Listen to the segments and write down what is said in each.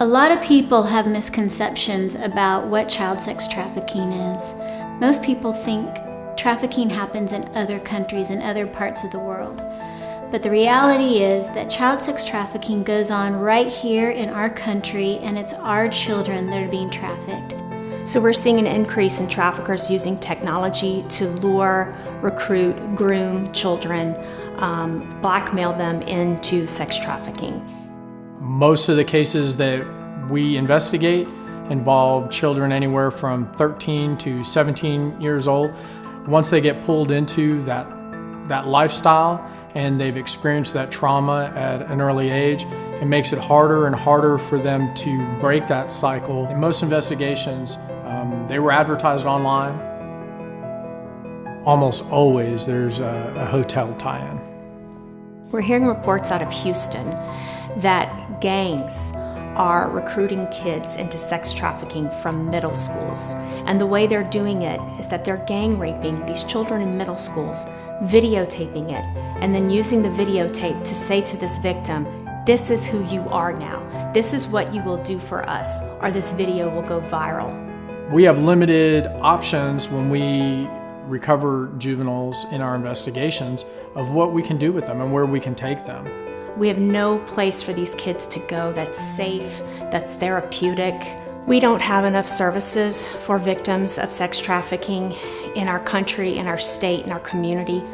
A lot of people have misconceptions about what child sex trafficking is. Most people think trafficking happens in other countries and other parts of the world. But the reality is that child sex trafficking goes on right here in our country, and it's our children that are being trafficked. So we're seeing an increase in traffickers using technology to lure, recruit, groom children, blackmail them into sex trafficking. Most of the cases that we investigate involve children anywhere from 13 to 17 years old. Once they get pulled into that lifestyle and they've experienced that trauma at an early age, it makes it harder and harder for them to break that cycle. In most investigations, they were advertised online. Almost always there's a hotel tie-in. We're hearing reports out of Houston that gangs are recruiting kids into sex trafficking from middle schools. And the way they're doing it is that they're gang raping these children in middle schools, videotaping it, and then using the videotape to say to this victim, "This is who you are now. This is what you will do for us, or this video will go viral." We have limited options when we recover juveniles in our investigations of what we can do with them and where we can take them. We have no place for these kids to go that's safe, that's therapeutic. We don't have enough services for victims of sex trafficking in our country, in our state, in our community.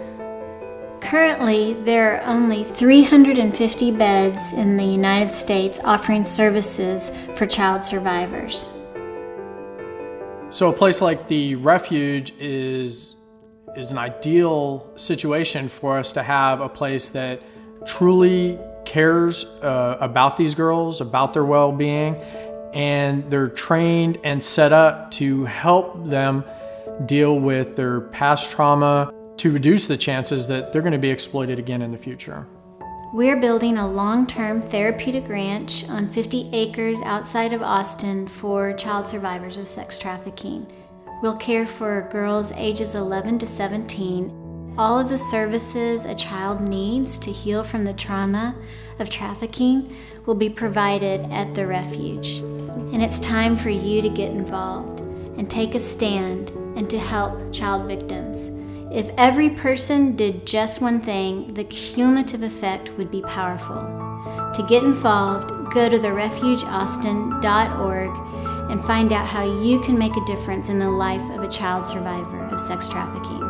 Currently, there are only 350 beds in the United States offering services for child survivors. So a place like the Refuge is an ideal situation for us to have a place that truly cares about these girls, about their well-being, and they're trained and set up to help them deal with their past trauma to reduce the chances that they're going to be exploited again in the future. We're building a long-term therapeutic ranch on 50 acres outside of Austin for child survivors of sex trafficking. We'll care for girls ages 11 to 17. All of the services a child needs to heal from the trauma of trafficking will be provided at the Refuge. And it's time for you to get involved and take a stand and to help child victims. If every person did just one thing, the cumulative effect would be powerful. To get involved, go to therefugeaustin.org and find out how you can make a difference in the life of a child survivor of sex trafficking.